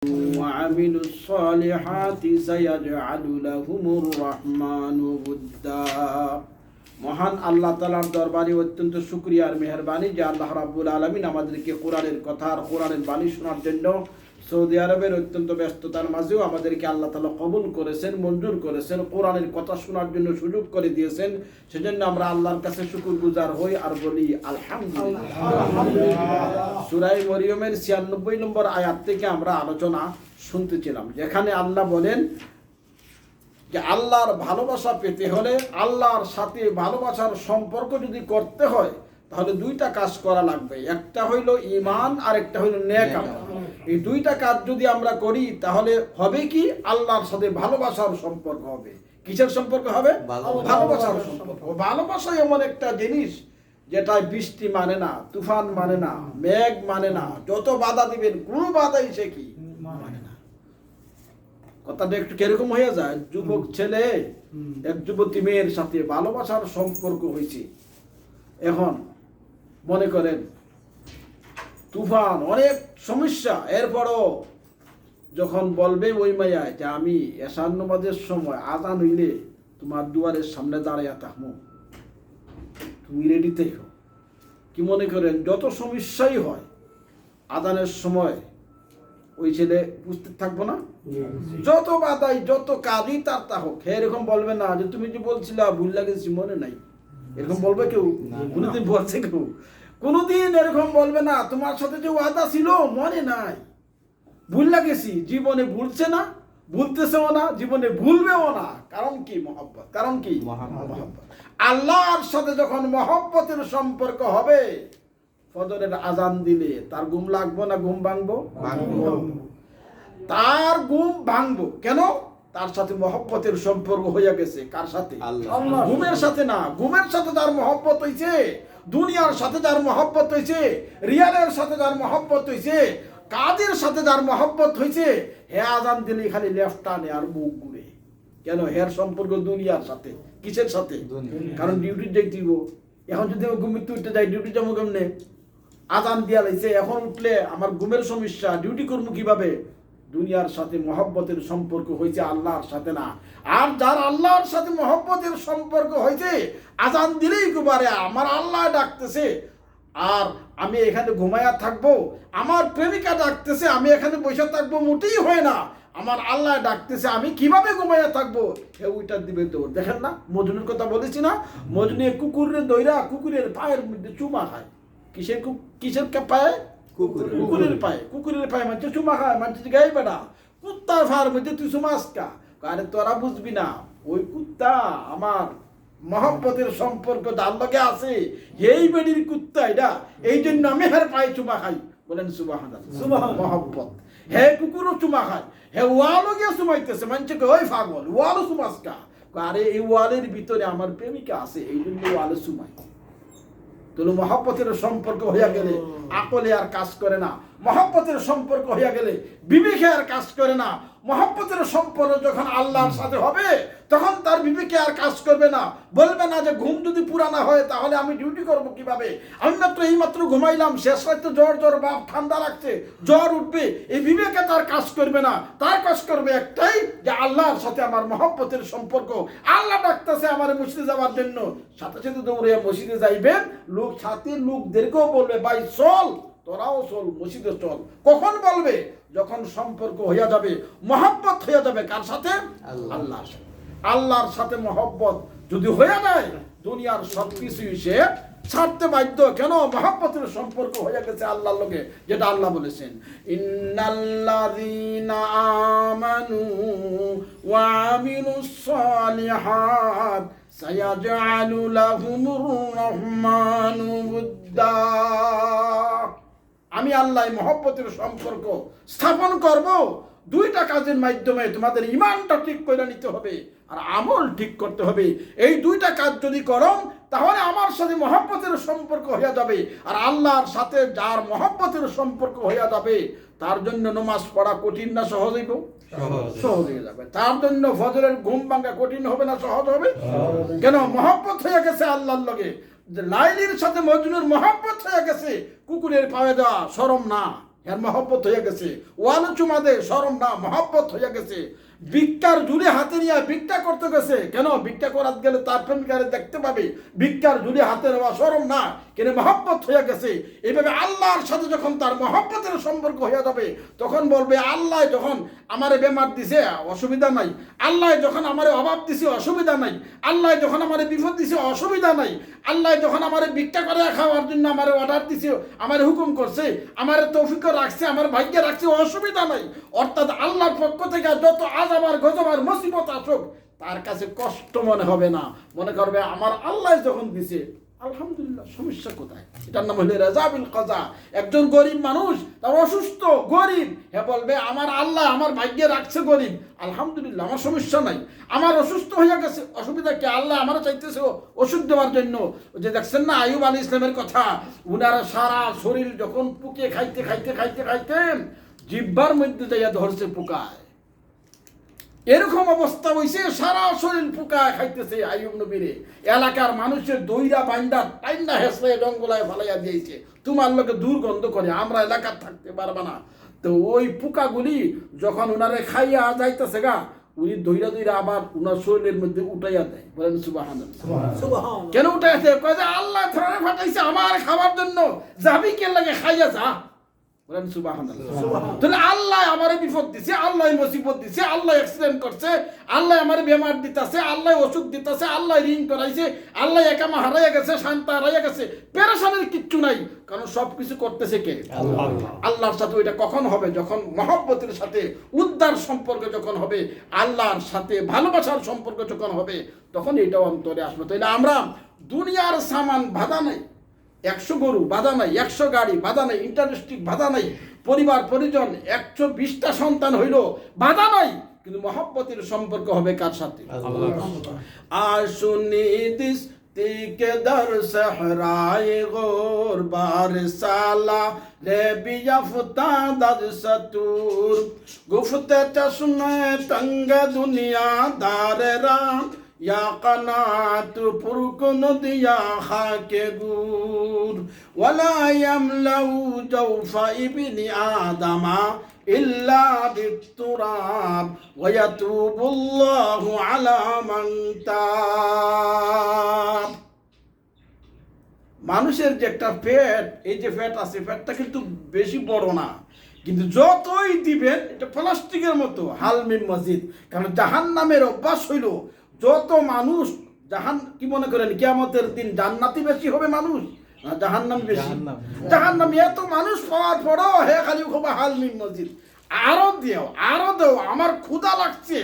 وعملوا الصالحات سيجعل لهم الرحمن ودا। মহান আল্লাহ তাআলার দরবারে অত্যন্ত শুকরিয়া আর মেহেরবানি যে আল্লাহ রাব্বুল আলামিন আমাদেরকে কোরআনের কথা আর কোরআনের বাণী শোনার জন্য সৌদি আরবের অত্যন্ত ব্যস্ততার মাঝেও আমাদেরকে আল্লাহ তাআলা কবুল করেছেন, মঞ্জুর করেছেন, কোরআনের কথা শোনার জন্য সুযোগ করে দিয়েছেন। সেজন্য আমরা আল্লাহর কাছে শুকরগুজার হই আর বলি আলহামদুলিল্লাহ। সূরা মরিয়মের ৯৬ নম্বর আয়াত থেকে আমরা আলোচনা শুনতেছিলাম, যেখানে আল্লাহ বলেন যে আল্লাহর ভালোবাসা পেতে হলে, আল্লাহর সাথে ভালোবাসার সম্পর্ক যদি করতে হয় তাহলে দুইটা কাজ করা লাগবে। একটা হইল ঈমান আর একটা হইল নেক আমল। এই দুইটা কাজ যদি আমরা করি তাহলে হবে কি, আল্লাহর সাথে ভালোবাসার সম্পর্ক হবে। কিসের সম্পর্ক হবে? ভালোবাসার সম্পর্ক। ভালোবাসা এমন একটা জিনিস যেটা বৃষ্টি মানে না, তুফান মানে না, মেঘ মানে না, যত বাধা দিবেন কোনো বাধাই সে কি মানে না। কথাটা একটু কিরকম হয়ে যায়, যুবক ছেলে এক যুবতী মেয়ের সাথে ভালোবাসার সম্পর্ক হয়েছে। এখন মনে করেন তুফান, অনেক সমস্যা, এরপরও যখন বলবে ওই মাইয়া যে আমি এশার নামাজের সময় আজান হইলে তোমার দুয়ারের সামনে দাঁড়াইয়া থাকবো, তুমি রেডিতে হো, কি মনে করেন যত সমস্যাই হয় আজানের সময় ওই ছেলে উপস্থিত থাকবো না? যত বাধাই যত কাজই তার তা হোক, এরকম বলবে না যে তুমি যে বলছিলা ভুল লাগেছি মনে নাই, এরকম বলবে কেউ? কোনোদিন বলছে কেউ? কোনোদিন এরকম বলবে না তোমার সাথে যে ওয়াদা ছিল মনে নাই, ভুল লাগেছি। জীবনে ভুলছে না, ভুলতেছেও না, জীবনে ভুলবেও না। কারণ কি? মহব্বত। কারণ কি? মহব্বত। আল্লাহর সাথে যখন মহব্বতের সম্পর্ক হবে, ফজরের আজান দিলে তার ঘুম লাগবো না ঘুম ভাঙবো? তার ঘুম ভাঙবো। কেন? তার সাথে মহব্বতের সম্পর্ক হইয়া গেছে। কার সাথে? আল্লাহ। ঘুমের সাথে না। ঘুমের সাথে যার মহব্বত হইছে, দুনিয়ার সাথে যার মহব্বত হইছে, রিয়ালের সাথে যার মহব্বত হইছে, কাজের সাথে যার মহব্বত হইছে, হে আজান দিলে খালি লেফট টানে আর মুখ ঘুরে। কেন? হের সম্পর্ক দুনিয়ার সাথে। কিসের সাথে? কারণ ডিউটি দেখতেইব। এখন যদি আমি ঘুমিতে উঠতে যাই, ডিউটি যাবো কেমনে? আজান দিয়া লাইছে, এখন উঠলে আমার ঘুমের সমস্যা, ডিউটি করবো কিভাবে? দুনিয়ার সাথে মহব্বতের সম্পর্ক হয়েছে, আল্লাহর সাথে না। আর যার আল্লাহর সাথে মহব্বতের সম্পর্ক হয়েছে, আজান দিলেই কুবারে আমার আল্লাহ ডাকতেছে আর আমি এখানে ঘুমায়া থাকবো, আমার প্রেমিকা ডাকতেছে আমি এখানে বসে থাকবো, মোটেই হয় না। আমার আল্লাহ ডাকতেছে, আমি কিভাবে ঘুমায়া থাকবো? হে ওইটা দিবে তো। দেখেন না, মজনুর কথা বলেছি না, মজনু কুকুরের দইরা কুকুরের পায়ের মধ্যে চুমা খায়। কিসের পায়ে? কুকুরের পায়ে। কুকুরের পায়ে মানুষ চুমা খায়, মানুষ গাই বেড়া। কুত্তার পায়ের মধ্যে তুই চুমাস কা? আরে তোরা বুঝবি না, ওই কুত্তা আমার মহব্বতের সম্পর্ক যার লগে আছে, এই বেড়ির কুত্তা এটা, এই জন্য আমি হের পায়ে চুমা খাই। বলেন সুবহানাল্লাহ। মহব্বত। হে কুকুরও চুমা খায়, হে ওয়ালও গিয়ে চুমাইতেছে, মানুষকে ওই পাগল ওয়ালও চুমাস কা? আরে এই ওয়ালের ভিতরে আমার প্রেমিকা আছে, এই জন্য ওয়ালে চুমাই। তাহলে মহব্বতের সম্পর্ক হইয়া গেলে আকলে আর কাজ করে না, মহব্বতের সম্পর্ক হইয়া গেলে বিবেকে আর কাজ করে না। মহব্বতের সম্পর্ক যখন আল্লাহর সাথে হবে তখন তার বিবেকে আর কাজ করবে না। বলবে না যে ঘুম যদি পুরা না হয় তাহলে আমি ডিউটি করব কিভাবে? আমি মাত্র এইমাত্র ঘুমাইলাম, শেষ রাতে জ্বর বাপ ঠান্ডা লাগছে, জ্বর উঠবে, এই বিবেকে তার কাজ করবে না। তার কাজ করবে একটাই, যে আল্লাহর সাথে আমার মহব্বতের সম্পর্ক। আল্লাহ ডাকতেছে আমার মসজিদে যাওয়ার জন্য, সাথে সাথে দৌড়ে মসজিদে যাইবেন। লোক সাথে লোকদেরকেও বলবে ভাই চল, তোরাও চল, মসজিদে চল। কখন বলবে? যখন সম্পর্ক হইয়া যাবে, মহব্বত হইয়া যাবে। কার সাথে? আল্লাহর সাথে। আল্লাহর সাথে মহব্বত যদি হইয়া যায়, দুনিয়ার সবকিছুই সে ছাড়তে বাধ্য। কেন? মহব্বতের সম্পর্ক হয়ে গেছে আল্লাহর লগে, যেটা আল্লাহ বলেছেন ইন্নাল্লাযীনা আমানু ওয়া আমিলুস সালিহাত সায়াজআলু লাহুমুর রহমানু উদ্দা। আমি আল্লাহ মহব্বতের সম্পর্ক স্থাপন করব দুইটা কাজের মাধ্যমে। তোমাদের ঈমানটা ঠিক করে নিতে হবে আর আমল ঠিক করতে হবে। এই দুইটা কাজ যদি করো তাহলে আমার সাথে মহব্বতের সম্পর্ক হইয়া যাবে। আর আল্লাহর সাথে যার মহব্বতের সম্পর্ক হইয়া যাবে তার জন্য নামাজ পড়া কঠিন না সহজ হইব? সহজ হয়ে যাবে। তার জন্য ফজরের ঘুম ভাঙা কঠিন হবে না সহজ হবে? কেন? মহব্বত হয়ে গেছে আল্লাহর লগে। লাইলির সাথে মজনুর মহব্বত হয়ে গেছে, কুকুরের পায়ে দেওয়া শরম না। এর মহব্বত হয়ে গেছে। ওয়ান চুমা দে, শরম না, মহব্বত হয়ে গেছে। ভিক্ষার ঝুলি হাতে নিয়ে ভিক্ষা করতে গেছে, কেন? ভিক্ষা করার গেলে তার প্রেমিকারে দেখতে পাবে। ভিক্ষার ঝুলি হাতে নেওয়া শরম না, কেন? মহব্বত হয়ে গেছে। এইভাবে আল্লাহর সাথে যখন তার মহব্বতের সম্পর্ক হয়ে যাবে, তখন বলবে আল্লাহ যখন আমারে বেমার দিছে অসুবিধা নাই, আল্লাহ যখন আমারে অভাব দিছে অসুবিধা নাই, আল্লাহ যখন আমারে বিপদ দিছে অসুবিধা নাই, আল্লাহ যখন আমারে ভিক্ষা করে খাওয়ার জন্য আমারে অর্ডার দিছে, আমারে হুকুম করছে, আমারে তৌফিক রাখছে, আমার ভাগ্যে রাখছে, অসুবিধা নাই। অর্থাৎ আল্লাহর পক্ষ থেকে যত আযাব আর গজব আর মুসিবত আসুক, তার কাছে কষ্ট মনে হবে না। মনে করবে আমার আল্লাহ যখন দিছে, আলহামদুলিল্লাহ, সমস্যা কোথায়? এটার নাম হলো রাজা বিল কাজা। একজন গরিব মানুষ, তার অসুস্থ, গরিব, হে বলবে আমার আল্লাহ আমার ভাগ্যে রাখছে গরিব, আলহামদুলিল্লাহ, আমার সমস্যা নাই। আমার অসুস্থ হয়ে গেছে, অসুবিধা কি? আল্লাহ আমার চাইতেছে ওষুধ দেওয়ার জন্য। যে দেখছেন না আইয়ুব আলাইহিস সালামের কথা, উনারা সারা শরীর যখন পুকে খাইতে খাইতে খাইতে খাইতে জিহ্বার মধ্যে যাইয়া ধরছে পোকায়, এরকম অবস্থা হইছে, সারা শরীর পোকায় খাইতেছে আইয়ুব নবীরে। এলাকার মানুষের দইরা বাইন্দা টাইন্ডা হেসলে জঙ্গলায় ফালাইয়া দিয়েছে, তোমার লোকে দুর্গন্ধ করে, আমরা এলাকার থাকতে পারবা না। তো ওই পোকাগুলি যখন উনারে খাইয়া যাইতেছে গা, উনি দইরা দইরা আবার উনার শরীরের মধ্যে উঠাইয়া দেয়। বলেন সুবহানাল্লাহ। কেন উঠাইয়া দেয়? কয় যে আল্লাহ ধরে ফাটাইছে আমার খাবার জন্য, যাবি কে লাগে খাইয়া যা। বলেন সুবহানাল্লাহ। তাহলে আল্লাহ আমারে বিপদ দিছে, আল্লাহ মুসিবত দিছে, আল্লাহ অ্যাক্সিডেন্ট করছে, আল্লাহ আমারে বেমার দিতেছে, আল্লাহ অসুখ দিতেছে, আল্লাহ ঋণ করাইছে, আল্লাহ একামা হারাইয়া গেছে, শান্ত হারাইয়া গেছে, পেরেশানির কিচ্ছু নাই। কারণ সবকিছু করতেছে কে? আল্লাহ। আল্লাহর সাথে ওইটা কখন হবে? যখন মহব্বতের সাথে উদ্ধার সম্পর্ক যখন হবে, আল্লাহর সাথে ভালোবাসার সম্পর্ক যখন হবে, তখন এটাও অন্তরে আসবে। তাইলে আমরা দুনিয়ার সামান বাধা নাই, 100 গরু বাধা নাই, 100 গাড়ি বাধা নাই, ইন্টারেস্টিক বাধা নাই, পরিবার পরিজন 120টা সন্তান হইল বাধা নাই, কিন্তু মহব্বতের সম্পর্ক হবে কার সাথে? আসুনি দিস তিকে দর সহরায়ে গোর বার সালা রে বিয়াফতা দাদ সতুর গুফতে চশমে তঙ্গ দুনিয়া দারেরা या कनात पुरकुन दिया खाके गुर वला यमलऊ जौफा इब्नि आदमा इल्ला बित्तुराब वयतूबुल्लाहु अला मान ताब। মানুষের যে একটা পেট, এই যে পেট আছে, পেটটা কিন্তু বেশি বড় না, কিন্তু যতই দিবেন এটা প্লাস্টিকের মতো হালমিম মসজিদ। কারণ জাহান্নামের অভ্যাস হইল, যত মানুষ জাহান কি মনে করেন কিয়ামতের দিন জান্নাতি বেশি হবে মানুষ না জাহান্নাম বেশি? জাহান্নাম এত মানুষ পাওয়ার পরও হে খালি হবে হালমিম মসজিদ, আরো দেও, আরো দেও, আমার ক্ষুধা লাগছে,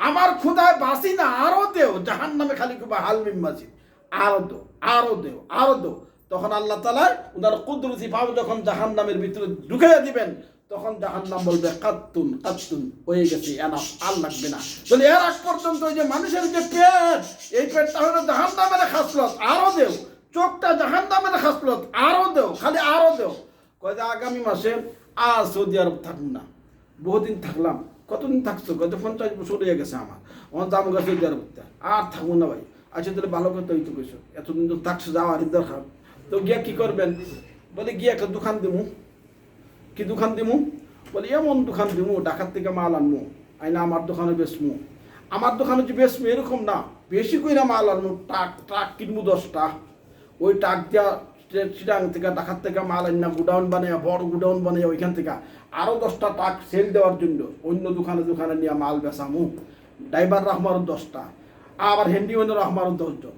আমার ক্ষুধায় বাসি না, আরো দেও। জাহান্নামে খালি হবে হালমিম মসজিদ, আরো দেও, আরো দেও, আরো দেও। তখন আল্লাহ তাআলা উনার কুদরতি ভাব যখন জাহান্নামের ভিতরে ঢুকাইয়া দিবেন, তখন জাহান্নাম বলবে কাত্তুন কাত্তুন, হয়ে গেছে, এনাফ, আর লাগবে না। তাহলে এর আগ পর্যন্ত ওই যে মানুষের যে পেট, এই পেটটা হলো জাহান্নামের খাসলত, আরো দেও। চোখটা জাহান্নামের খাসলত, আরো দেও, খালি আরো দেও। কয় যে আগামী মাসে আর সৌদি আরব থাকবো না, বহুদিন থাকলাম। কতদিন থাকছো? কত 50 বছর হয়ে গেছে আমার দাম গেছে সৌদি আরব, আর থাকবো না ভাই। আচ্ছা তাহলে ভালো কথা হইতো কইছো, এতদিন তো থাকছো, যাওয়ারই দরকার। তো গিয়া কি করবেন? বলে গিয়া একটা দোকান দিমু। কি দোকান দিমু? বলে এমন দোকান দিমু, ঢাকার থেকে মাল আনমু, আইনা আমার দোকানে বেচমু। আমার দোকানে যে বেচমু এরকম না, বেশি কইরা মাল আনমু, ট্রাক কিনবো 10টা। ওই ট্রাক দিয়া চিটাং থেকে ঢাকার থেকে মাল আইনা গুডাউন বানাইয়া, বড় গুডাউন বানাইয়া ওইখান থেকে আরো 10টা ট্রাক সেল দেওয়ার জন্য অন্য দোকানে নিয়ে মাল বেচামু। ড্রাইভার রাখমারও 10টা, আবার হ্যান্ডিম্যানের রাখমারও 10 জন,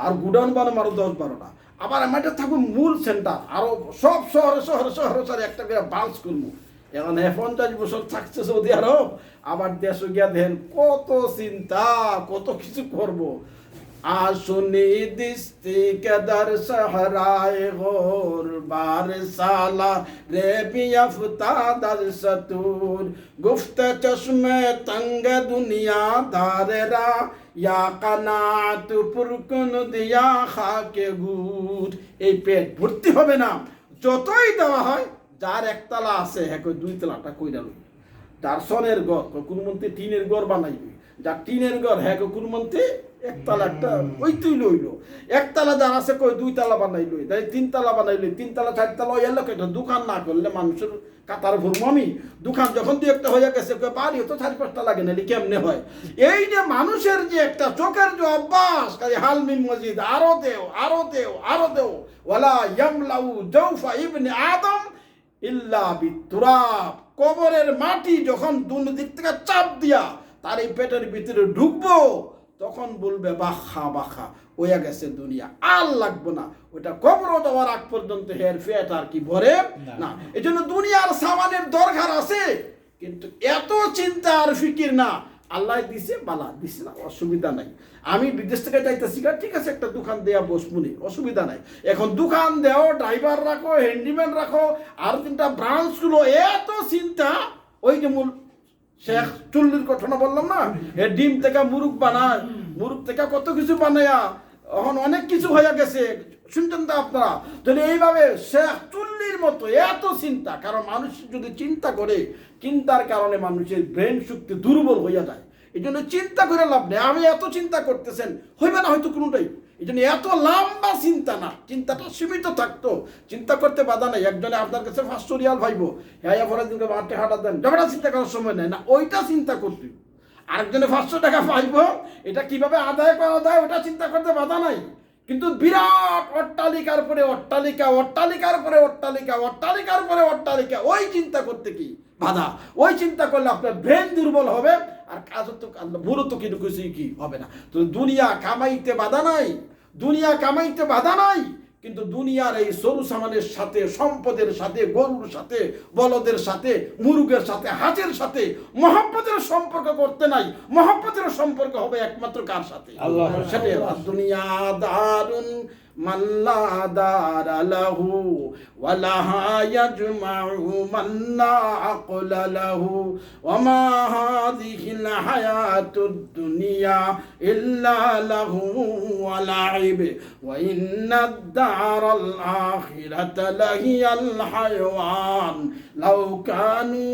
আর গুডাউন বানামারও 10-12টা। আবার আমাদের থাকবো মূল সেন্টার, আরো সব শহরে শহরে শহরে শহরে একটা করে ব্রাঞ্চ করবো। এখন 50 বছর থাকছে সৌদি আরব, আবার দেশে গিয়া দেন কত চিন্তা, কত কিছু করবো। আসুনি দিস্তি কেদার সহরায়ে গোর বার সালা রে বিয়াফতা দার সতুর গুফতে চশমে তঙ্গ দুনিয়া দারেরা ইয়া কানাত পুরকুন দিয়া খাকে গুদ। এই পেট ভর্তি হবে না, যতই দেওয়া হয়। যার একতলা আছে হ্যাঁ 2 তলাটা কইরা লই, যার সনের ঘর কোন মন্ত্রী টিনের ঘর বানাইবি, যার টিনের ঘর হ্যাঁ কোন মন্ত্রী একতলা একটা ওই তুই লইল, একতলা যার আছে কই 2 তলা বানাইল, তাই 3 তলা বানাইল, 3 তলা 4 তলা এলো কেটে দোকান না করলে মানুষের কাতার ভরবো আমি, দোকান যখন দু একটা হয়ে গেছে বাড়িও তো 4-5টা লাগে না, কেমনে হয়? এই যে মানুষের যে একটা চোখের যে অভ্যাস, কাজে হালমিন মসজিদ আরো দেও আরো দেও আরো দেও, ওয়ালা ইয়ামলাউ জাওফা ইবনে আদম ইল্লা বিতুরাব, কবরের মাটি যখন দুই দিক থেকে চাপ দিয়া তার এই পেটের ভিতরে ঢুকবো, তখন বলবে বাখা বাখা হইয়া গেছে দুনিয়া, আর লাগবো না। ওইটা কবর দেওয়ার আগ পর্যন্ত হের ফেট আর কি ভরে না। এই জন্য দুনিয়ার সামানের দরকার আছে, কিন্তু এত চিন্তা আর ফিকির না। আল্লাহ দিছে বালা, দিছে না অসুবিধা নাই। আমি বিদেশ থেকে যাইতেছি, ঠিক আছে একটা দোকান দেয়া বসবুনি, অসুবিধা নাই। এখন দোকান দেও, ড্রাইভার রাখো, হ্যান্ডিম্যান রাখো, আর 3টা ব্রাঞ্চগুলো, এত চিন্তা। ওই যে মূল শেখ চুল্লির ঘটনা বললাম না, এ ডিম থেকে মুরগ বানায়, মুরগ থেকে কত কিছু বানায়া এখন অনেক কিছু হয়ে গেছে, শুনছেন তো আপনারা? তাহলে এইভাবে শেখ চুল্লির মতো এত চিন্তা, কারণ মানুষ যদি চিন্তা করে, চিন্তার কারণে মানুষের ব্রেন শক্তি দুর্বল হইয়া যায়। এই জন্য চিন্তা করে লাভ নেই। আমি এত চিন্তা করতেছেন, হইবে না হয়তো কোনোটাই। এই জন্য এত লম্বা চিন্তা না, চিন্তাটা সীমিত থাকতো, চিন্তা করতে বাধা নাই। একজনে আপনার কাছে 500 রিয়াল ভাইবো, হ্যাঁ পরের দিনকে 8 টাকা দেন, যেটা চিন্তা করার সময় নেই না, ওইটা চিন্তা করতে। আরেকজনে 500 টাকা পাইবো, এটা কিভাবে আদায় করা যায় ওটা চিন্তা করতে বাধা নাই। কিন্তু বিরাট অট্টালিকার পরে অট্টালিকা, অট্টালিকার পরে অট্টালিকা, অট্টালিকার পরে অট্টালিকা, ওই চিন্তা করতে কি বাধা? ওই চিন্তা করলে আপনার ব্রেন দুর্বল হবে, আর কাজ তো মূলত কিন্তু কিছু কি হবে না। তো দুনিয়া কামাইতে বাধা নাই, দুনিয়া কামাইতে বাধা নাই, কিন্তু দুনিয়ার এই সরু সামানের সাথে, সম্পদের সাথে, গরুর সাথে, বলদের সাথে, মুরুগের সাথে, হাঁসের সাথে মহব্বতের সম্পর্ক করতে নাই। মহব্বতের সম্পর্ক হবে একমাত্র কার সাথে? আল্লাহ। সেটাই দুনিয়া দারুন মাল্লা দারা লাহু ওয়ালাহা ইয়াজমাউ মাল্লা আকলা লাহু ওয়ামা হাযিহিল হায়াতুদ দুনিয়া ইল্লা লাহু ওয়া লাইব ওয়া ইন্নাদ দারাল আখিরাতা লাহিয়াল হায়াওয়ান লাউ কানু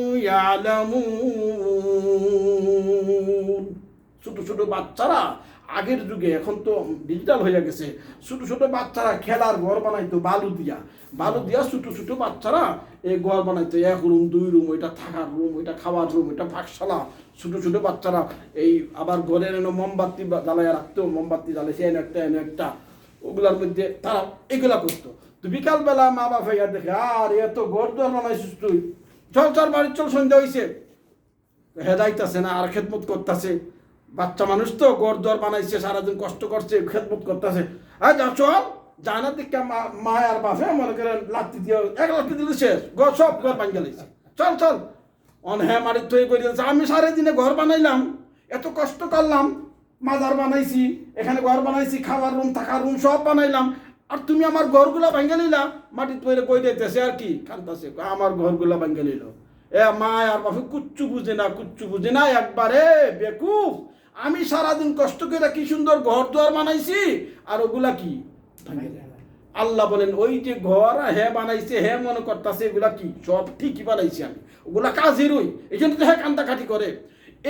ইয়ালামুন। ছোট ছোট বাচ্চারা আগের যুগে, এখন তো ডিজিটাল হয়ে গেছে, ছোট ছোট বাচ্চারা খেলার ঘর বানাইতো বালু দিয়া, বালু দিয়া ছোট ছোট বাচ্চারা এই ঘর বানাইতো, 1 রুম 2 রুম, ওইটা থাকার রুম, ওইটা খাওয়ার রুম, ওইটা পাকশালা। ছোট ছোট বাচ্চারা এই আবার ঘরের এনে মোমবাতি জ্বালাইয়া রাখতো, মোমবাতি জ্বালাইছে এনে একটা, ওগুলার মধ্যে তারা এগুলা করতো। তো বিকালবেলা মা বাবা ইয়া দেখে, আর এত ঘর দর বানাইছিস তুই, চল চল বাড়ির চল, সন্ধ্যা হয়েছে। হেদাইতেছে না, আর খেদমত করতেছে। বাচ্চা মানুষ তো, গড় দর বানাইছে, সারাদিন কষ্ট করছে, খেদমত করতেছে। হ্যাঁ যা চল, জানা দিকে মা আর বাপে মনে করেন লাত্তি দিয়ে 1 লাত্তি দিলে শেষ, সব ঘর ভাঙে গেছে। চল চল অন, হ্যাঁ মারির তৈরি করে দিয়েছে। আমি সারাদিনে ঘর বানাইলাম, এত কষ্ট করলাম, মাজার বানাইছি, এখানে ঘর বানাইছি, খাওয়ার রুম, থাকার রুম সব বানাইলাম, আর তুমি আমার ঘরগুলা ভাঙে নিলা। মাটির তৈরি কই দিতেছে আর কি কান্দাছে, আমার ঘরগুলা ভাঙে নিল। এ মা আর বাপে কুচ্ছু বুঝে না, কুচ্ছু বুঝে না, একবারে বেকুফ। আমি সারাদিন কষ্ট করে কি সুন্দর ঘর দুয়ার বানাইছি, আর ওগুলা কি ভাঙে যায়। আল্লাহ বলেন ওই যে ঘর হ্যাঁ বানাইছে, হ্যাঁ মনে করতেছে এগুলা কি সব ঠিকই বানাইছি আমি, ওগুলা কাজেরই, এই জন্য তো হ্যাঁ কান্দাকাটি করে।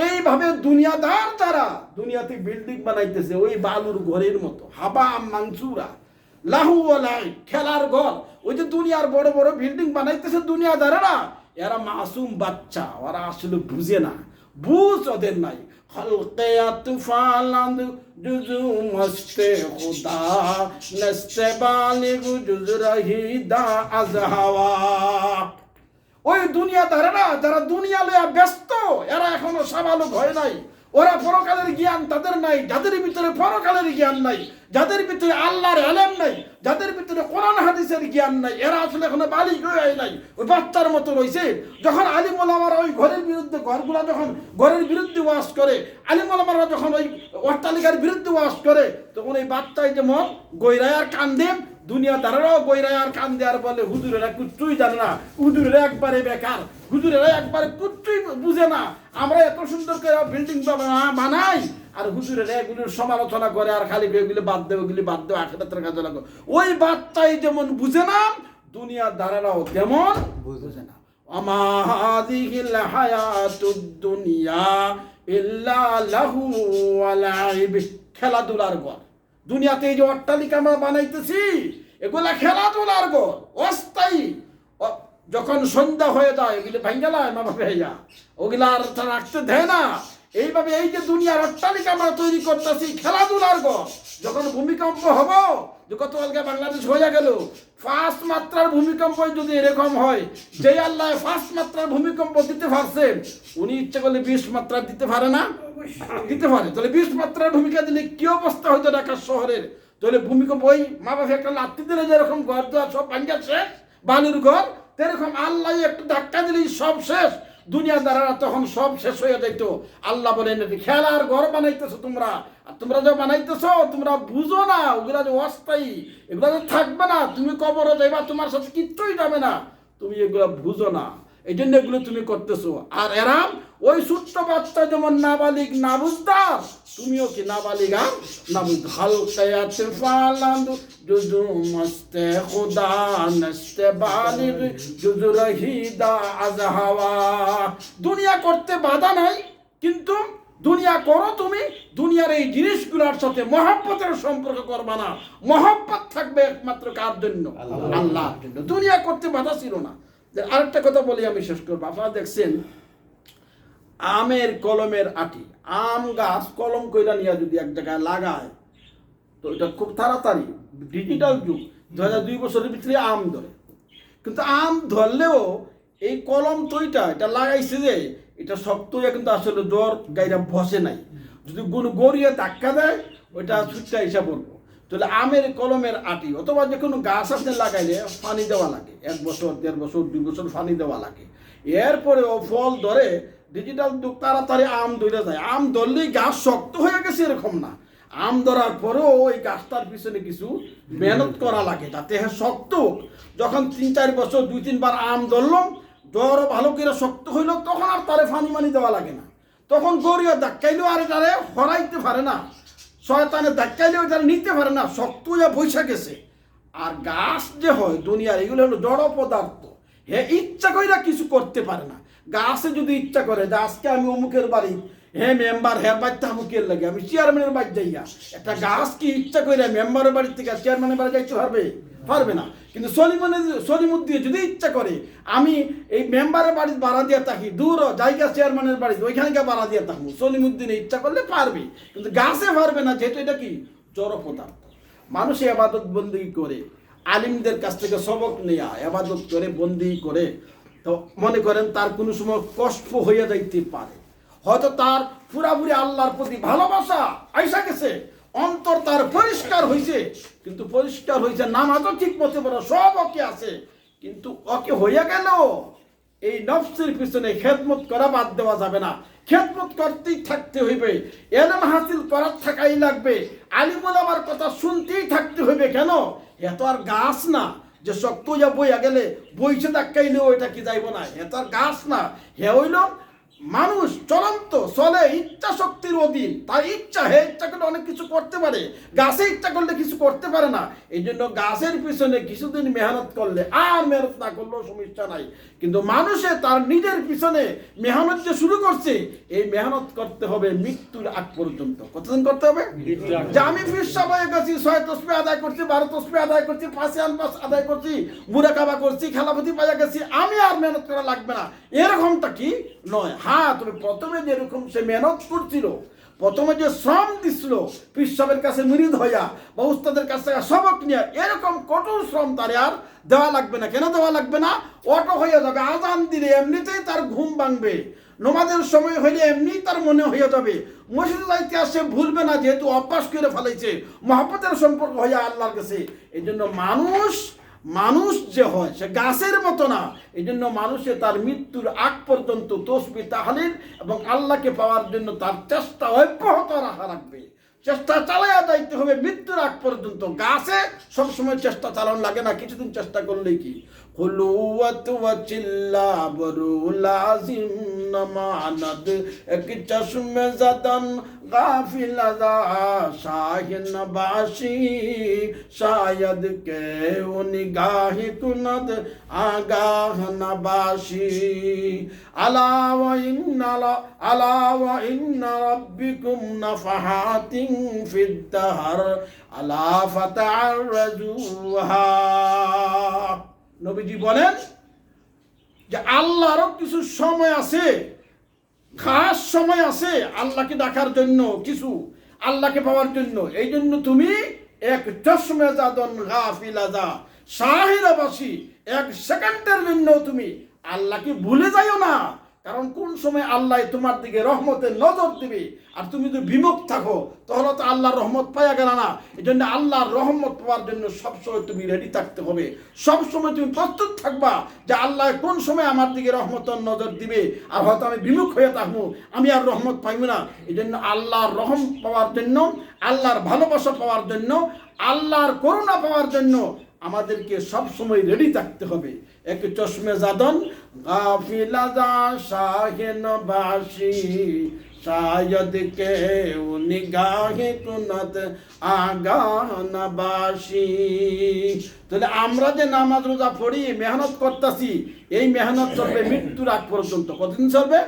এইভাবে দুনিয়াদার যারা দুনিয়াতে বিল্ডিং বানাইতেছে ওই বালুর ঘরের মতো, হাবা মানসুরা লাহু লাই, খেলার ঘর। ওই যে দুনিয়ার বড় বড় বিল্ডিং বানাইতেছে দুনিয়াদারেরা, এরা মাসুম বাচ্চা, ওরা আসলে বুঝে না, বুঝ ওদের নাই। খলকিয়াত ফালাদ জুজু মস্তে খুদা নস্তে বালিগ জুজ রহিদা আজহাওয়া। ওই দুনিয়াদারেরা যারা দুনিয়া লইয়া ব্যস্ত, এরা এখনো সাবালক হয় নাই। ওরা পরকালের জ্ঞান তাদের নাই, যাদের ভিতরে পরকালের জ্ঞান নাই, যাদের ভিতরে আল্লাহর ইলম নাই, যাদের ভিতরে কোরআন হাদিসের জ্ঞান নাই, এরা আসলে এখনো বালিগ হয়ে নাই, ওই বাচ্চার মতো রয়েছে। যখন আলিম ওলামারা ওই ঘরের বিরুদ্ধে, ঘরগুলা যখন ঘরের বিরুদ্ধে ওয়াজ করে, আলিম ওলামারা যখন ওই অট্টালিকার বিরুদ্ধে ওয়াজ করে, তখন এই বাচ্চায় যেমন গৈরায় আর কান্দে, দুনিয়াদারেরাও গৈরায় আর কান্দে, আর বলে হুজুরেরা কিচ্ছুই জানে না, হুজুরেরা একবারে বেকার, হুজুরেরা একবারে কিচ্ছুই বুঝে না, আমরা এত সুন্দর করে বিল্ডিং বানাই, আর হুজুরেরা এগুলোর সমালোচনা করে, আর খালি এগুলি বাদ দেও, এগুলি বাদ দেও, আখিরাতের কাজে লাগো। ওই বাচ্চাই যেমন বুঝে না, দুনিয়াদারেরাও তেমন বুঝে না। আমা হাযিহিল হায়াতুদ দুনিয়া ইল্লা লাহু ওয়া লাইব, খেলাধুলার ঘর। দুনিয়াতে এই যে অট্টালিকা আমরা বানাইতেছি, এগুলা খেলাধুলার ঘর, অস্থায়ী। যখন সন্ধ্যা হয়ে যায় ওগুলো ভাঙ্গালায় মা বাবা ভাইয়া, ওগুলা আর তারা রাখতে দেয় না। এইভাবে এই যে দুনিয়ার অট্টালিকা আমরা তৈরি করতেছি, খেলাধুলার ঘর, যখন ভূমিকম্প হবো, যে গতকালকে বাংলাদেশ হয়ে গেল 5 মাত্রার ভূমিকম্প যদি এরকম হয়, যে আল্লাহ 5 মাত্রার ভূমিকম্প দিতে পারছেন, উনি ইচ্ছে করলে 20 মাত্রা দিতে পারে না? দিতে পারে। তাহলে 20 মাত্রার ভূমিকা দিলে কি অবস্থা হইতো ঢাকা শহরের? তাহলে ভূমিকম্প ওই মা বাবা একটা লাত্তি দিলে যেরকম ঘর দুয়ার সব ভাঙ্গা শেষ, বালুর ঘর, তেরকম আল্লাহ একটু ধাক্কা দিলেই সব শেষ। দুনিয়াদাররা তখন সব শেষ হয়ে যাইত। আল্লাহ বলেন খেলার ঘর বানাইতেছো তোমরা, আর তোমরা যে বানাইতেছো তোমরা বুঝো না ওগুলা যে অস্থায়ী, এগুলা যে থাকবে না, তুমি কবরে যাইবা, তোমার সাথে কিচ্ছুই যাবে না, তুমি এগুলা বুঝো না, এই জন্য এগুলো তুমি করতেছো। আর এরাম ওই ছোট্ট বাচ্চা যেমন নাবালিগ না বুঝতাম, তুমিও কি নাবালিগ আর না বুঝতে হালকায়াতে ফালান্দু জুজু মস্তে খুদা নস্তে বালিগ জুজু রহিদা আজহাওয়া। দুনিয়া করতে বাধা নাই, কিন্তু দুনিয়া করো তুমি, দুনিয়ার এই জিনিসগুলোর সাথে মহব্বতের সম্পর্ক করবা না। মহব্বত থাকবে একমাত্র কার জন্য? আল্লাহর জন্য। দুনিয়া করতে বাধা ছিল না। আরেকটা কথা বলি আমি শেষ করবো। আপনারা দেখছেন আমের কলমের আটি, আম গাছ কলম কইরা নিয়ে যদি এক জায়গায় লাগায়, তো এটা খুব তাড়াতাড়ি, ডিজিটাল যুগ, 2002 বছরের ভিতরে আম ধরে। কিন্তু আম ধরলেও এই কলম তৈটা এটা লাগাইছে যে এটা শক্ত হয়ে কিন্তু আসলে জ্বর গাইরা বসে নাই। যদি কোনো গড়িয়ে ধাক্কা দেয় ওইটা ছুটটা হিসাব করবো। তাহলে আমের কলমের আটি অথবা যে কোনো গাছ আপনি লাগাইলে পানি দেওয়া লাগে, 1 বছর 1.5 বছর 2 বছর পানি দেওয়া লাগে। এরপরে ও ফল ধরে, ডিজিটাল যুগ, তাড়াতাড়ি আম ধরে যায়। আম ধরলেই গাছ শক্ত হয়ে গেছে এরকম না, আম ধরার পরেও ওই গাছটার পিছনে কিছু মেহনত করা লাগে যাতে হ্যাঁ শক্ত হোক। যখন 3-4 বছর 2-3 বার আম ধরলাম, জ্বর ভালো করে শক্ত হইল, তখন আর তারে ফানি মানি দেওয়া লাগে না। তখন গড়িয়া ধাক্কাইলেও আর তারে হরাইতে পারে না, শয়তানে ধাক্কাইলেও তারা নিতে পারে না, শক্ত হইয়া বৈশা গেছে। আর গাছ যে হয় দুনিয়ার, এগুলো হলো জড় পদার্থ, হে ইচ্ছা কইরা কিছু করতে পারে না। গাছে যদি ইচ্ছা করে যে আজকে আমি অমুকের বাড়ি, হে মেম্বার হ্যাঁ বাড়িতে আমুকের লাগে, আমি চেয়ারম্যানের বাড়ি যাইয়া, একটা গাছ কি ইচ্ছা করে মেম্বারের বাড়ির থেকে চেয়ারম্যানের বাড়ি যাইতে পারবে? পারবে না। কিন্তু সলিমুদ্দিন যদি ইচ্ছা করে আমি এই মেম্বারের বাড়ির ভাড়া দিয়ে থাকি, দূর জায়গা চেয়ারম্যানের বাড়ি, ওইখানে গিয়ে ভাড়া দিয়ে থাকবো, সলিমুদ্দিনে ইচ্ছা করলে পারবে, কিন্তু গাছে পারবে না, যেহেতু এটা কি জড় পদার্থ। মানুষে আবাদত বন্দি করে, আলিমদের কাছ থেকে সবক নেয়া, আবাদত করে বন্দি করে, তো মনে করেন তার কোনো সময় কষ্ট হয়ে যাইতে পারে, হয়তো তার পুরাপুরি আল্লাহর প্রতি ভালোবাসা আইসা গেছে, অন্তর তার পরিষ্কার হয়েছে, কিন্তু পরিষ্কার হয়েছে, নামাজও ঠিক মতো পড়া সব ওকে আছে, কিন্তু ওকে হইয়া গেল এই নফসের পিছনে খেদমত করা বাদ দেওয়া যাবে না, খেদমত করতেই থাকতে হইবে, এলম হাসিল করার থাকাই লাগবে, আলিম ওলামার কথা শুনতেই থাকতে হইবে। কেন? এত আর গাছ না যে শক্ত হইয়া বইয়া গেলে বইছে ধাক্কাইলেও ওইটা কি যাইব না, এত আর গাছ না, হে হইল মানুষ চলন্ত, চলে ইচ্ছা শক্তির অধীন, তার ইচ্ছা, হে ইচ্ছা করলে অনেক কিছু করতে পারে, গাছে ইচ্ছা করলে কিছু করতে পারে না। এই জন্য গাছের পিছনে কিছুদিন মেহনত করলে, আর মেহনত না করলেও সমস্যা নাই, কিন্তু মানুষে তার নিজের পিছনে মেহনত যে শুরু করছে, এই মেহনত করতে হবে মৃত্যুর আগ পর্যন্ত। কতদিন করতে হবে? যে আমি ফিরসা হয়ে গেছি, 6 তসবিহ আদায় করছি, 12 তসবিহ আদায় করছি, 5 আনপাস আদায় করছি, মুরাকাবা করছি, খেলাপতি পাইয়া গেছি, আমি আর মেহনত করা লাগবে না, এরকমটা কি নয়। হ্যাঁ, তবে প্রথমে যেরকম সে মেহনত করছিল, প্রথমে যে শ্রম দিছিল, পীর সাহেবের কাছে মুরিদ হইয়া বা উস্তাদের কাছ থেকে সবক নিয়ে, এরকম কঠোর শ্রম তার আর দেওয়া লাগবে না। কেন দেওয়া লাগবে না? অটো হয়ে যাবে, আজান দিলে এমনিতেই তার ঘুম ভাঙবে, নমাজের সময় হইলে এমনি তার মনে হয়ে যাবে, মসজিদে যাইতে আসে ভুলবে না, যেহেতু অভ্যাস করে ফেলাইছে, মহব্বতের সম্পর্ক হইয়া আল্লাহর কাছে। এই জন্য মানুষ যে হয় সে গাছের মতো না, এই জন্য মানুষে তার মৃত্যুর আগ পর্যন্ত তসবিহ তাহলিল এবং আল্লাহকে পাওয়ার জন্য তার চেষ্টা অব্যাহত রাখা রাখবে, চেষ্টা চালাইয়া যাইতে হবে মৃত্যুর আগ পর্যন্ত। গাছে সবসময় চেষ্টা চালানো লাগে না, কিছুদিন চেষ্টা করলেই কি খুলুওয়াত ওয়া চিল্লা বরু লাজিম নামানাদ এক চশমে জাদান গাফিল আযা শাহিন বাশি শায়দ কে ও নিগাহি কুনদ আগাহ নবাশি আলা ওয়া ইন্না রাব্বিকুম নাফাহাতিন ফিদ দাহর আলা ফাতা'আরজুহা। নবীজি বলেন যে আল্লাহরও কিছু সময় আছে, খাস সময় আছে আল্লাহকে ডাকার জন্য, কিছু আল্লাহকে পাওয়ার জন্য। এই জন্য তুমি এক চশমে জাদন গাফিলা যা শাহিরাবাসী, এক সেকেন্ডের জন্য তুমি আল্লাহকে ভুলে যাইও না। কারণ কোন সময় আল্লাহ তোমার দিকে রহমতের নজর দিবে, আর তুমি যদি বিমুখ থাকো তাহলে তো আল্লাহর রহমত পাওয়া গেল না। এই জন্য আল্লাহর রহমত পাওয়ার জন্য সবসময় তুমি রেডি থাকতে হবে, সবসময় তুমি প্রস্তুত থাকবা যে আল্লাহ কোন সময় আমার দিকে রহমতের নজর দিবে, আর হয়তো আমি বিমুখ হয়ে থাকবো, আমি আর রহমত পাইব না। এই জন্য আল্লাহর রহম পাওয়ার জন্য, আল্লাহর ভালোবাসা পাওয়ার জন্য, আল্লাহর করুণা পাওয়ার জন্য আমাদেরকে সবসময় রেডি থাকতে হবে। এক চশমে জাদন গাফিলা যা শাহেন বাসি শায়দ কে নিগাহে কুনত আগানবাসি। তাহলে আমরা যে নামাজ রোজা পড়ি, মেহনত করতেছি, এই মেহনত চলবে মৃত্যুর আগ পর্যন্ত। কতদিন চলবে?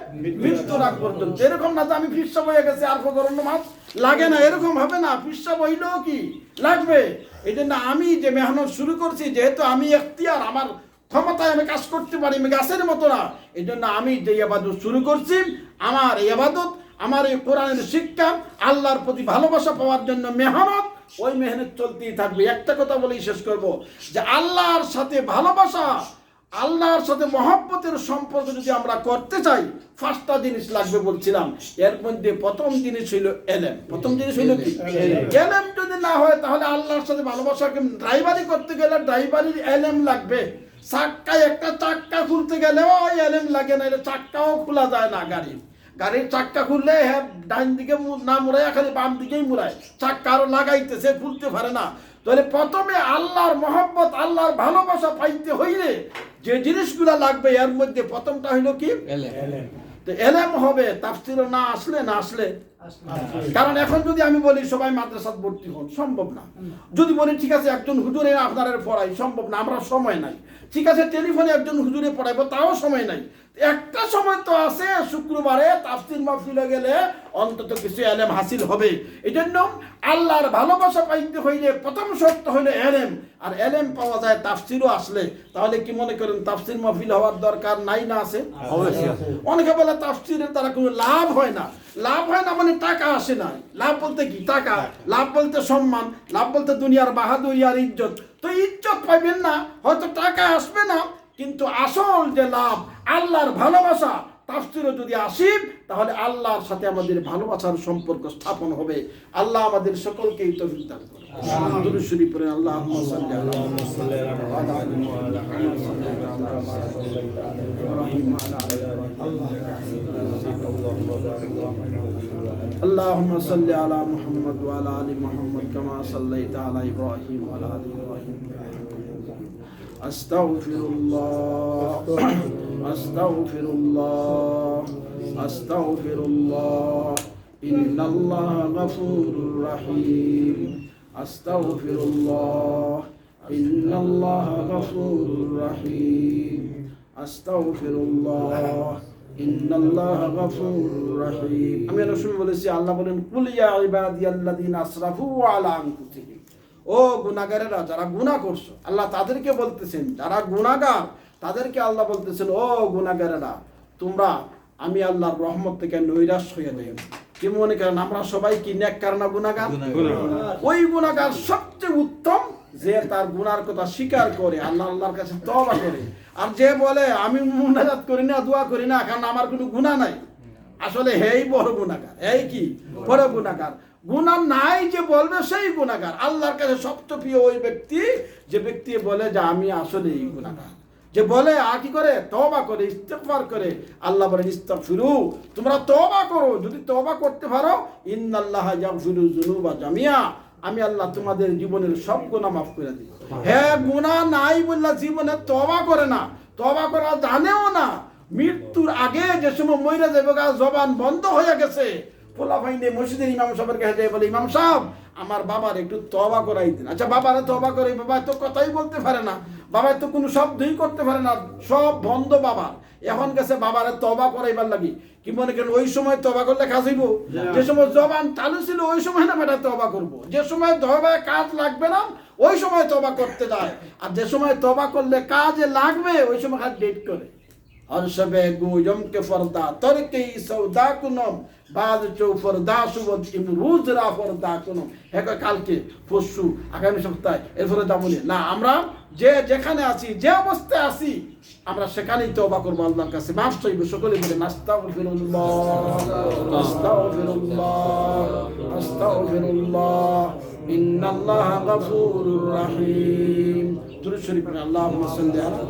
মৃত্যুর আগ পর্যন্ত। এরকম না যে আমি ফিরসা বয়ে গেছে আর ফজরের নামাজ লাগে না, এরকম হবে না। ফিরসা বইলেও কি লাগবে। এই জন্য আমি যে মেহনত শুরু করছি, যেহেতু আমি এখতিয়ার, আমার ক্ষমতায় আমি কাজ করতে পারি, আমি গাছের মতো না। এই জন্য আমি যে ইবাদত শুরু করছি, আমার এই ইবাদত, আমার এই কোরআনের শিক্ষা, আল্লাহর প্রতি ভালোবাসা পাওয়ার জন্য মেহনত, ওই মেহনত চলতেই থাকবে। একটা কথা বলেই শেষ করব, যে আল্লাহর সাথে ভালোবাসা, আল্লাহর সাথে মহব্বতের সম্পর্ক যদি আমরা করতে চাই, 5টা জিনিস লাগবে বলছিলাম। এর মধ্যে প্রথম জিনিস হইল এলেম। প্রথম জিনিস হইল কি? এলেম যদি না হয় তাহলে আল্লাহর সাথে ভালোবাসাকে, ড্রাইভারি করতে গেলে ড্রাইভারির এলেম লাগবে। চাক্কায় একটা চাক্কা খুলতে গেলেও এলেম লাগে, না এটা চাক্কাও খোলা যায় না। গাড়ির চাক্কা খুললে হ্যাঁ ডাইন দিকে না মুড়ায়, খালি বাম দিকেই মুড়ায়, চাক্কা আরো লাগাইতেছে, খুলতে পারে না। তাহলে প্রথমে আল্লাহর মহব্বত, আল্লাহর ভালোবাসা পাইতে হইলে যে জিনিসগুলা লাগবে, এর মধ্যে প্রথমটা হইল কি? তো এলেম হবে। তাফসীর না আসলে কারণ এখন যদি আমি বলি সবাই মাদ্রাসাত ভর্তি হন, সম্ভব না। যদি বলি ঠিক আছে একজন হুজুরে আপনারা পড়াই, সম্ভব না, আমরা সময় নাই। ঠিক আছে টেলিফোনে একজন হুজুরে পড়াইবো, তাও সময় নাই। একটা সময় তো আছে, শুক্রবারে তাফসীর মাহফিলে গেলে অন্তত কিছু এলেম হাসিল হবে। এই জন্য আল্লাহর ভালোবাসা পাইতে হইলে প্রথম শর্ত হইলে এলেম। আর এলেম পাওয়া যায় তাফসীরও আসলে। তাহলে কি মনে করেন তাফসীর মাহফিল হওয়ার দরকার নাই? না আছে? অনেকে বলে তাফসীরের দ্বারা কোনো লাভ হয় না। লাভ হয় না মানে টাকা আসে না। লাভ বলতে কি? টাকা। লাভ বলতে সম্মান, লাভ বলতে দুনিয়ার বাহাদুরি আর ইজ্জত। তো ইজ্জত পাইবেন না, হয়তো টাকা আসবে না, কিন্তু আসল যে লাভ, আল্লাহর ভালোবাসা, তাফসীরে যদি আসি তাহলে আল্লাহর সাথে আমাদের ভালোবাসার সম্পর্ক স্থাপন হবে। আল্লাহ আমাদের সকলকে তৌফিক দান করুন। দুরূদ শরীফ পড়েন। আল্লাহুম্মা সাল্লি আলা اللهم صل على محمد وعلى ال محمد كما صليت على ابراهيم وعلى ال ابراهيم. استغفر الله استغفر الله استغفر الله ان الله غفور رحيم. استغفر الله ان الله غفور رحيم. استغفر الله ইন্নাল্লাহা গফুরুর রহিম। আমি রাসূল বলেছি, আল্লাহ বলেন কুল ইয়া ইবাদিয়াল্লাযিনা আসরাফু আলা আনফুসিহিম। ও গুনাহগারেরা, যারা গুনাহ করছো, আল্লাহ তাদেরকে বলতেছেন, যারা গুনাহগার তাদেরকে আল্লাহ বলতেছেন, ও গুনাহগারেরা, তোমরা আমি আল্লাহর রহমত থেকে নৈরাশ হয়ে যাও। কি মনে করেন আমরা সবাই কি নেককার না গুনাহগার? ওই গুনাহগার সবচেয়ে উত্তম যে তার গুনার কথা স্বীকার করে আল্লাহর কাছে তওবা করে। আর যে বলে আমি মুনাজাত করি না, দোয়া করি না, কারণ আমার কোনো গুনাহ নাই, আসলে হেই বড় গুনাহগার। এই কি বড় গুনাহগার? গুনাহ নাই যে বলবে সেই গুনাহগার। আল্লাহর কাছে সবচেয়ে প্রিয় ওই ব্যক্তি যে ব্যক্তি বলে যে আমি আসলে এই গুনাহগার, যে বলে আর কি করে তওবা করে, ইস্তিগফার করে। আল্লাহ বলেন ইস্তাগফিরু, তোমরা তওবা করো। যদি তওবা করতে পারো, ইন্নাল্লাহা ইয়াগফিরু যুনুবা জামিয়া, আমি আল্লাহ তোমাদের জীবনের সব গুনাহ মাফ করে দিই। হ্যাঁ, গুনাহ নাই বললা জীবনে তওবা করে না, তওবা করা জানেও না। মৃত্যুর আগে যে সময় মইরা যাবে, জবান বন্ধ হয়ে গেছে, পোলা ভাইনে মসজিদের ইমাম সাহেবের কাছে বলে, ইমাম সাহেব আমার বাবার একটু তওবা করাই দিন। আচ্ছা বাবারে তওবা করে, বাবা তো কথাই বলতে পারে না, বাবা তো কোনো শব্দই করতে পারে না, সব বন্ধ বাবার। এখন গেছে বাবারে তওবা করাইবার লাগি। কি মনে করেন ওই সময় তওবা করলে কাজ হইব? যে সময় জবান চালু ছিল ওই সময় না বেটা তওবা করব। যে সময় তওবায় কাজ লাগবে না ওই সময় তওবা করতে যায়, আর যে সময় তওবা করলে কাজে লাগবে ওই সময় খালি ডেট করে। हर शबे गोयम के फरदा तरके सौदा कुनम बाद चौ फरदा सुबद इमरुज रा फरदा कुनम एक কালকে পরশু আগামী সপ্তাহে এরপরে দামুনি না আমরা যে যেখানে আছি যে অবস্থায় আছি আমরা সেখানেই তওবা করব আল্লাহর কাছে মাফ চাইব সকলে মিলে নাস্তাগফিরুল্লাহ নাস্তাগফিরুল্লাহ নাস্তাগফিরুল্লাহ ইন্নাল্লাহা গফুরুর রহিম দুরূদ শরীফ পড়ে আল্লাহুম্মা সাল্লি আলা